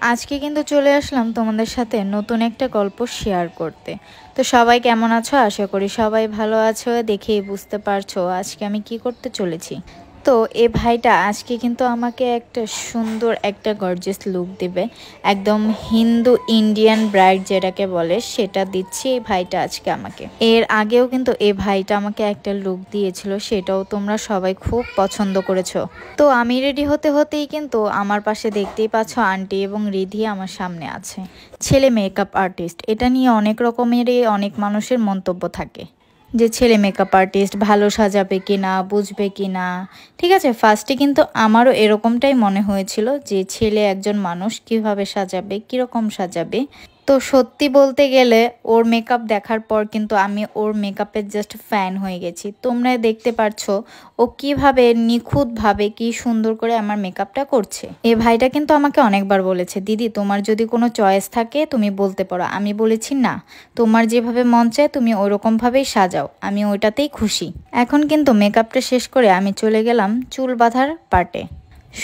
আজকে কিন্তু চলে আসলাম তোমাদের সাথে নতুন একটা গল্প শেয়ার করতে। তো সবাই কেমন আছো? আশা করি সবাই ভালো আছো। দেখেই বুঝতে পারছো আজকে আমি কি করতে চলেছি। তো এই ভাইটা আজকে কিন্তু আমাকে একটা সুন্দর একটা গর্জিয়াস লুক দিবে, একদম হিন্দু ইন্ডিয়ান ব্রাইড যেটাকে বলে সেটা দিচ্ছে এই ভাইটা আজকে আমাকে। এর আগেও কিন্তু এই ভাইটা আমাকে একটা লুক দিয়েছিল, সেটাও তোমরা সবাই খুব পছন্দ করেছো। তো আমি রেডি হতে হতেই কিন্তু আমার পাশে দেখতেই পাচ্ছ আন্টি এবং রিধি আমার সামনে আছে। ছেলে মেকআপ আর্টিস্ট, এটা নিয়ে অনেক রকমেরই অনেক মানুষের মন্তব্য থাকে যে ছেলে মেকআপ আর্টিস্ট ভালো সাজাবে কি না, বুঝবে কি না। ঠিক আছে, ফার্স্টে কিন্তু আমারও এরকমটাই মনে হয়েছিল যে ছেলে একজন মানুষ কিভাবে সাজাবে, কীরকম সাজাবে। তো সত্যি বলতে গেলে ওর মেকআপ দেখার পর কিন্তু আমি ওর মেকআপের জাস্ট ফ্যান হয়ে গেছি। তোমরা দেখতে পারছো ও কিভাবে নিখুঁতভাবে কি সুন্দর করে আমার মেকআপটা করছে। এ ভাইটা কিন্তু আমাকে অনেকবার বলেছে, দিদি তোমার যদি কোনো চয়েস থাকে তুমি বলতে পারো। আমি বলেছি না, তোমার যেভাবে মন চায় তুমি ওইরকমভাবেই সাজাও, আমি ওইটাতেই খুশি। এখন কিন্তু মেকআপটা শেষ করে আমি চলে গেলাম চুল বাঁধার পার্টে।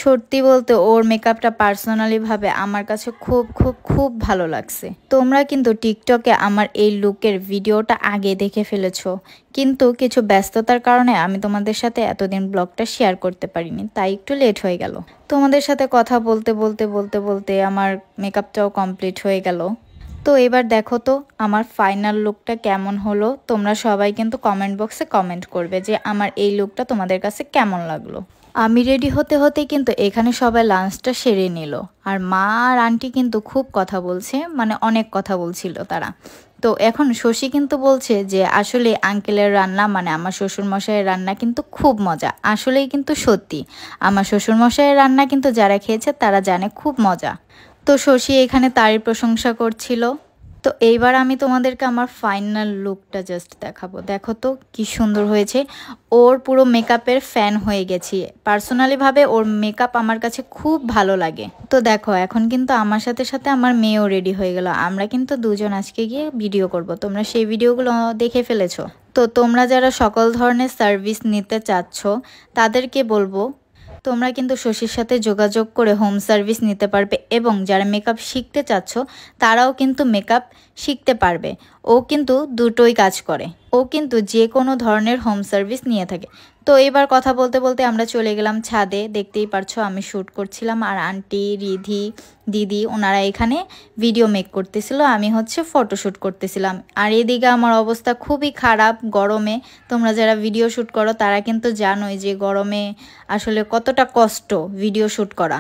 সত্যি বলতে ওর মেকআপটা পার্সোনালি ভাবে আমার কাছে খুব খুব খুব ভালো লাগছে। তোমরা কিন্তু টিকটকে আমার এই লুকের ভিডিওটা আগে দেখে ফেলেছো, কিন্তু কিছু ব্যস্ততার কারণে আমি তোমাদের সাথে এতদিন ব্লগটা শেয়ার করতে পারিনি, তাই একটু লেট হয়ে গেল। তোমাদের সাথে কথা বলতে বলতে বলতে বলতে আমার মেকআপটাও কমপ্লিট হয়ে গেল। তো এবার দেখো তো আমার ফাইনাল লুকটা কেমন হলো। তোমরা সবাই কিন্তু কমেন্ট বক্সে কমেন্ট করবে যে আমার এই লুকটা তোমাদের কাছে কেমন লাগলো। আমি রেডি হতে হতে কিন্তু এখানে সবাই লাঞ্চটা সেরে নিল, আর মা আর আন্টি কিন্তু খুব কথা বলছে, মানে অনেক কথা বলছিল তারা। তো এখন শশী কিন্তু বলছে যে আসলে আঙ্কেলের রান্না মানে আমার শ্বশুরমশাইয়ের রান্না কিন্তু খুব মজা। আসলেই কিন্তু সত্যি আমার শ্বশুরমশাইয়ের রান্না কিন্তু যারা খেয়েছে তারা জানে খুব মজা। তো শশী এখানে তারই প্রশংসা করছিল। তো এইবার আমি তোমাদেরকে আমার ফাইনাল লুকটা জাস্ট দেখাবো। দেখো তো কি সুন্দর হয়েছে। ওর পুরো মেকআপের ফ্যান হয়ে গেছি পার্সোনালি ভাবে, ওর মেকআপ আমার কাছে খুব ভালো লাগে। তো দেখো এখন কিন্তু আমার সাথে সাথে আমার মেয়েও রেডি হয়ে গেল। আমরা কিন্তু দুজন আজকে গিয়ে ভিডিও করব, তোমরা সেই ভিডিওগুলো দেখে ফেলেছো। তো তোমরা যারা সকল ধরনের সার্ভিস নিতে চাচ্ছ তাদেরকে বলবো তোমরা কিন্তু শশীর সাথে যোগাযোগ করে হোম সার্ভিস নিতে পারবে, এবং যারা মেকআপ শিখতে চাচ্ছ তারাও কিন্তু মেকআপ শিখতে পারবে। ও কিন্তু দুটোই কাজ করে, ও কিন্তু যে কোনো ধরনের হোম সার্ভিস নিয়ে থাকে। তো এবার কথা বলতে বলতে আমরা চলে গেলাম ছাদে। দেখতেই পারছো আমি শ্যুট করছিলাম, আর আন্টি, রিধি, দিদি ওনারা এখানে ভিডিও মেক করতেছিল, আমি হচ্ছে ফটোশ্যুট করতেছিলাম। আর এদিকে আমার অবস্থা খুবই খারাপ গরমে। তোমরা যারা ভিডিও শ্যুট করো তারা কিন্তু জানোই যে গরমে আসলে কতটা কষ্ট ভিডিও শ্যুট করা।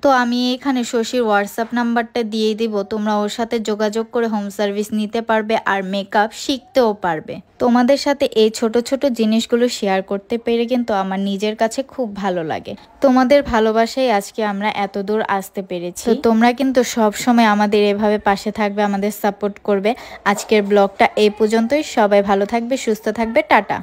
তো আমি এখানে শশীর হোয়াটসঅ্যাপ নাম্বারটা দিয়ে দিব, তোমরা ওর সাথে যোগাযোগ করে হোম সার্ভিস নিতে পারবে আর মেকআপ শিখতেও পারবে। তোমাদের সাথে এই ছোট ছোট জিনিসগুলো শেয়ার করতে পেরে কিন্তু আমার নিজের কাছে খুব ভালো লাগে। তোমাদের ভালোবাসায় আজকে আমরা এত দূর আসতে পেরেছি। তো তোমরা কিন্তু সব সময় আমাদের এভাবে পাশে থাকবে, আমাদের সাপোর্ট করবে। আজকের ব্লগটা এই পর্যন্তই। সবাই ভালো থাকবে, সুস্থ থাকবে, টাটা।